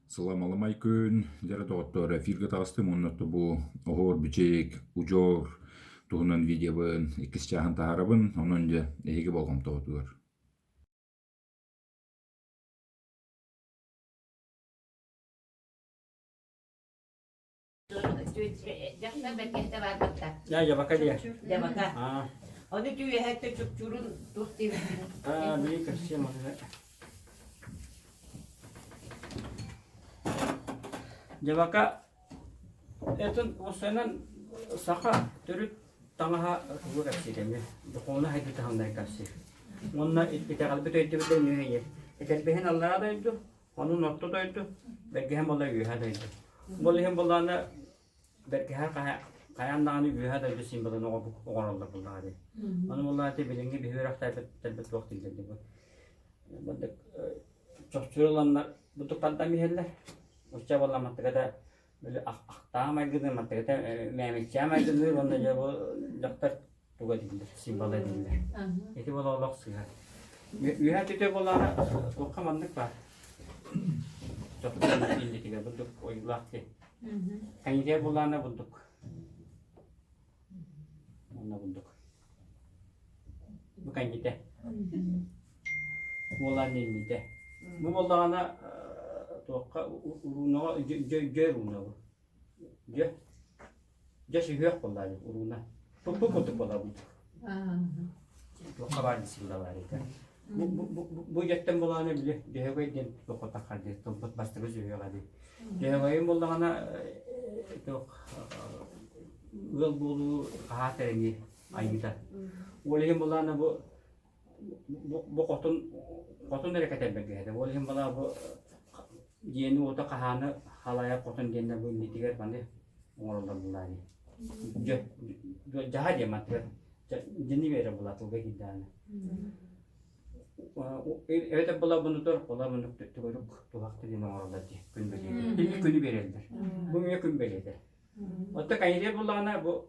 Саламалайкүн, жара доғыттор эфирге тағысты мұннатты бұ оғыр бүчек, ұжор, туғынан видеобын, икіс чағын тағарабын, оның же эйге болғам тоғытығыр. Ya Jabaka dia. Jabaka. Ah, Onu tüye hette çok çurun dost değil. beli kasih maksudnya. Jabaka itu usahanan saka turut tangah gue kasih demi. Dokona itu tahun naik kasih. Monna kita kalau betul itu betul ni ya. Kita behen Allah ada itu. Onu nokta da itu. Belki hem Allah yuha da itu. Boleh hem bolana belki her kayan nani yuha da itu simbol nopo orang Allah boleh. Onu bolana te bilingi bir hırak terbet vakti geldi bu. Bende çok çürülanlar bu tukandami heller. Uçça bolana matkada böyle aktağım aygıdı matkada memekçam aygıdı onda ya bu doktor tuga değildir simbol değildir. Eti bola Allah sığar. Yuha tete bolana okumandık var. Çok illi tiga bulduk oyulak ki. Kayıya bolana bulduk. Ona bulduk. Bu kayıya. Bolan illi de. Bu bolana toka uruna gör uruna. Gör şey yok bolana uruna. Bu kutu bola bulduk. Toka var disilla var ite. Bu yetten bolana bile deheveydin lokota kaldı. Tompot bastırı zühüyor hadi. Deheveyin bolana tok ıl bolu kahaterengi ayıda. Olehim bolana bu kotun hareket etmek gerekir. Olehim bolana bu yeni oda kahana halaya kotun gene bu nitiger bende ngorolda bolani. Jahat ya matker. Jeni vera bola tu begidana. Evet bola bunu tuturuk tu vakti di nomorda di gün belirler. İlk günü belirler. Bu müye gün belirler. Otta kayıya bolana bu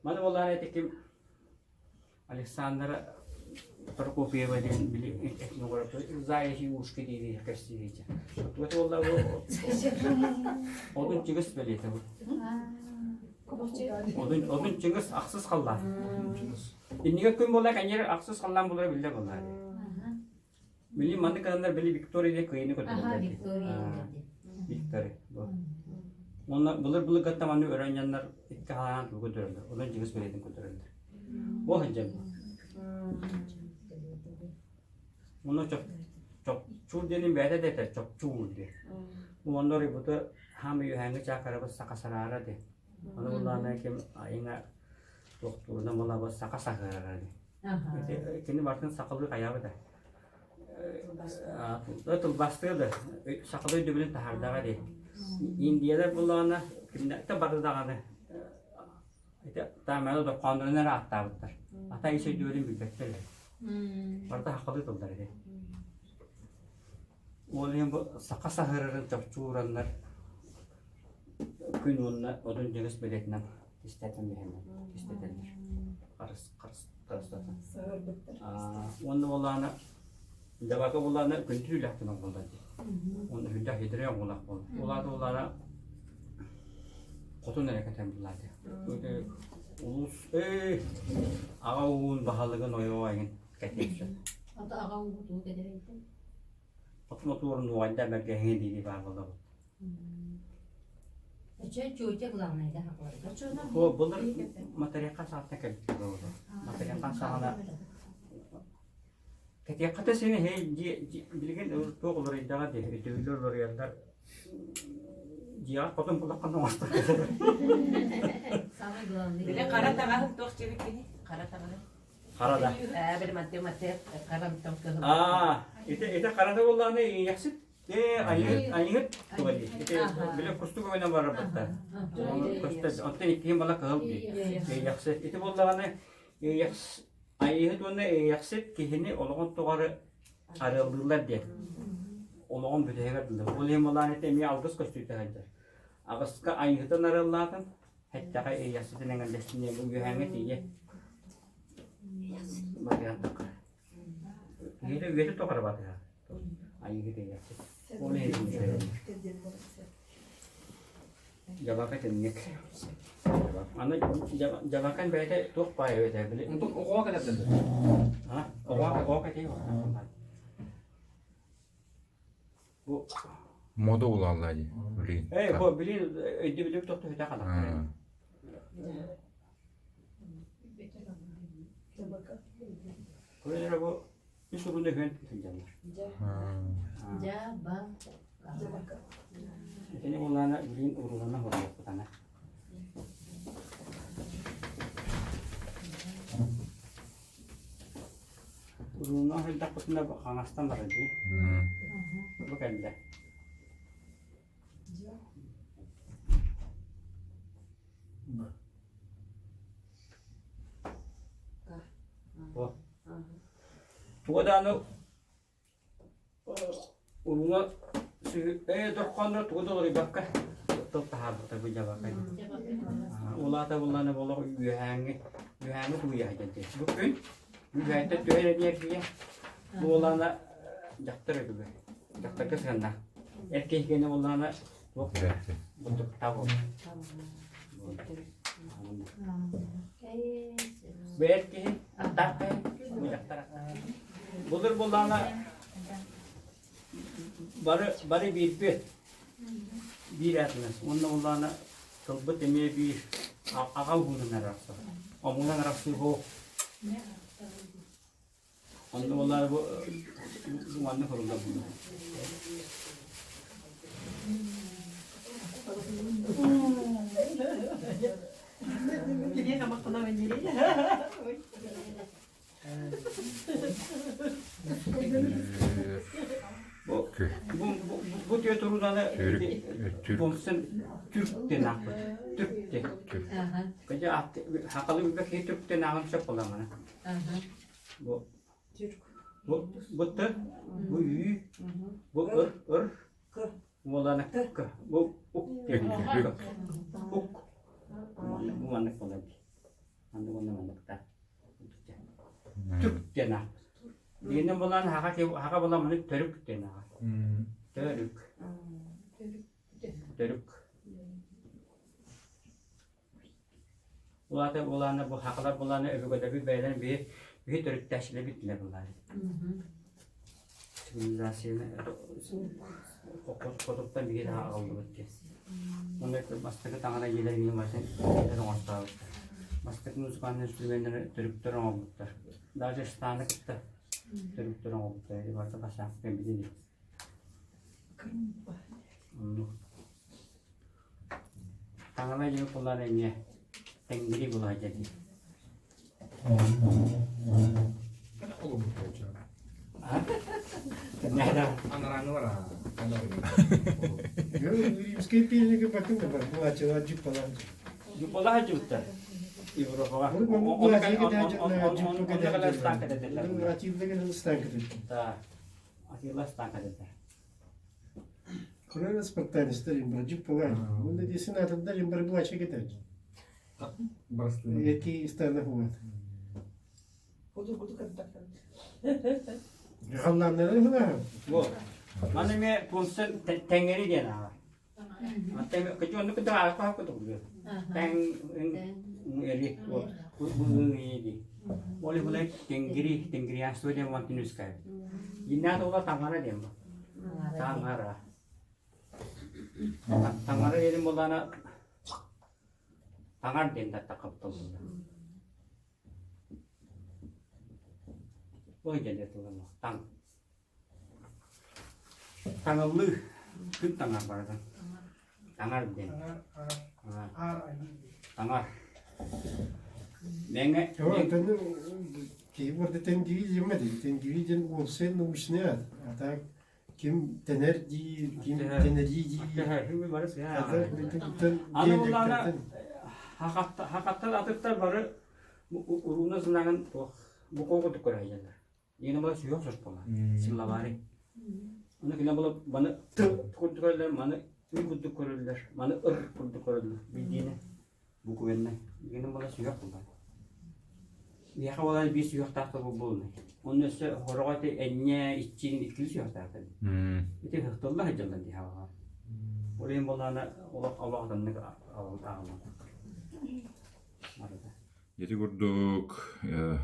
mana bolana tekim Alexandra Prokofyeva den bili etnografı zayi uşki diye kestiğice. Bu tolla bu odun çıgıs belirti bu. Odun çıgıs aksız kallar. İnniga gün bola kayıya aksız kallan bolar bile bolar. Bili mandı kadınlar bili Victoria diye kıyını koydular. Victoria bu. Onlar bulur kattamanı öğrenenler iki hayan götürürler. Onun cihaz belirtin götürürler. O hacım. Onu çok çuğ denin beyde de çok çuğ diye. Onları bu da ham yuhangi çakarı bas sakasarara de. Onu bunlarla kim ayına doktoruna mola bas sakasarara de. Kendi baştan sakalı kayağı da. Itu bastırdı. Sakalı dübülün tahardağı de. India'da bulana kimde barda dağını. İşte tamamen da kanunlar attadılar. Hatta işe diyorum bilbekler. Barda haklı oldular de. Olayım bu sakasa hırırın çok çoğuranlar. Gün onunla odun cihaz belirtmem. İstedim hemen. İstediler. Karıstatan. Onu olana Jabaka bolana güntülü lahtına bolda di. Onu hüdda hidreye bolak bol. Olara kotun hareket boladi. Öde ulus ağaun bahalığın oyo ayın keteyse. Ata ağaun kutu kedereydi. Otomotorun vayda belki hindi var bolda. Çocuk lanaydı hakları. O bunlar materyal saatine kadar bolda. Materyal saatine Ketika kata sini bilgin tuh kalau rencana deh itu loriantar dia potong pulang kan mas. Sana güvenli. Bile kara tağın dost çevik beni. Kara tağın. Karada. Bir madde karam tağın. Itu karada bolana yaksit. Ayıt tuh tadi. Itu bile kustu kau nama rapat. Kustu, anten ikhim malah kahul di. Yaksit itu bolana yaksit. Ayıhıt onu yaksit ki hini olağan tuğarı araldılar diye. Olağan bütüye verdiler. Olayım olan etemi algıs koştuydu hacer. Ağızka ayıhıtın aralladın. Hatta yaksitin engen destiniye bu gühengi diye. Bagian tukar. Itu tuğarı batı. Ayıhıtı yaksit. Olayım. Jabaka tennek. Ana jabakan bete tuh payah bete beli. Untuk okoa kada tanda. Hah? Oh katanya. Bu Moda ulallar. Bilin. bu beli ödü tuh tuh tak kalah. Böyle bu bir sorun da gön tutacaklar. Jaba. Ini mulana bilin urulana hormat petana. Urulana hendak petana kangastan berarti. Bukan dah. Oh. Tuada anu urunga dokkonro tuada ori bakka tok tahap tapi jabakan. Ulata ulana bolok yuhange tu ya jadi. Bukan yuhange tu ada dia. Ulana jakter itu be. Jakter ke sana. Erkek kena ulana bentuk tahu. Berke tape jakter. Bulur bulana barı bir etmez. Onunla kılbıt emeye bir ağal bunun arası. Onunla arası bu. Onunla bu anne kurulda bunu. Bu diyor turunanı Türk Türk'ten aklı. Türk'ten. Kaca hakalı bir bakı Türk'ten aklı çok olan bana. Bu tı, bu ü, bu bu olana bu bu anlık olan. Anlık da. Türk'ten aklı. Yine bulan haka bulan bana Türk'ten aklı. Törük. Ulana bu haklar bulanı öbürde bir beyler bir törük teşkil bittiler bunlar. Sivilizasyonu koduktan bir daha aldı bitti. Onlar mastıkı tangana gelir miyim varsa gelir olmazsa. Mastıkın uzmanlı sürüvenleri törükler olmuşlar. Daha önce stanlıkta törükler olmuşlar. Varsa başak ben bileyim. Tangana juga pularannya tenggiri bola jadi. Oğlum bu hocam. Ternyata Anak-anak orang. Скипи не потом давай, плачу, аджи плачу. jumpa aja udah. Ibu rokokan. Orang lagi kita ajak na Orang jumpa kita. kalau stang kada deta. Achieve lagi stang kita. Dah. Akhirnya stang kada deta. Kalau спартан старим браджи плачу. Он надеется на тот дарим барбуача kita. Bastı. Эти стана хуат. Халлан нere хуат. Bu. Anime punsen tenggiri dia nah. Teng kecuali untuk kita apa tuh dulu. Teng ini ini. Boleh tenggiri yang sudah dia wanti nuskar. Ini ada orang tangara dia mah. Tangara. Tangara ini mulanya tangan dia tak takap tuh. Oh jadi tuh tang. Tangan lu, kun tangan apa kan? Tangan dia. Tangan. Nengek. Tamam tabii ki burada tengiri yemedi. Tengiri den olsa ne müşniyat. Hatta kim tenerci, kim tenerici. Hübi varız ya. Hatta bütün Ana mulanya hakatta atıklar barı uruna senangan bu koku tuh kerajaan. Ini malah sih harus pola. Silawari. Onu kena bala bana kutu koyarlar, bana kutu koyarlar, bana kutu koyarlar. Bildiğine bu kuvvetine. Yine bana suyak bunlar. Ya kawalan bir suyak tahta bu bulun. Onun üstü horogate enye için ikili suyak tahta. İşte hıhtırlar hıcırlar diye hava. Oraya болана олох алуағданнык алын Ети курдук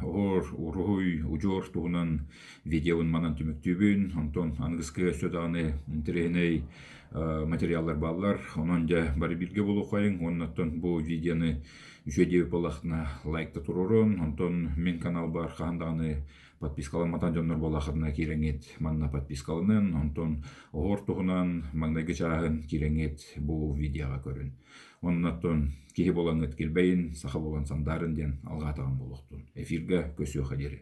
ор уруй ужор тугунан видеон манан түмүктүүбүн, онтон ангыскы сөданы интерегеней материаллар баллар, онон же бары бирге болу коюң, оннотон бу видеоны үчөдебип болахтына лайкта турурун, онтон мен канал бар хандаганы подпискаламатан жоннор болахтына киреңет манна подпискалынын, онтон ор тугунан маңдайгы чаагын киреңет бу видеога көрүн. Оннотон кихи болаңыт келбейин, саха болан сандарын ден алга атаган болуктун. Эфирге көсүө хадери.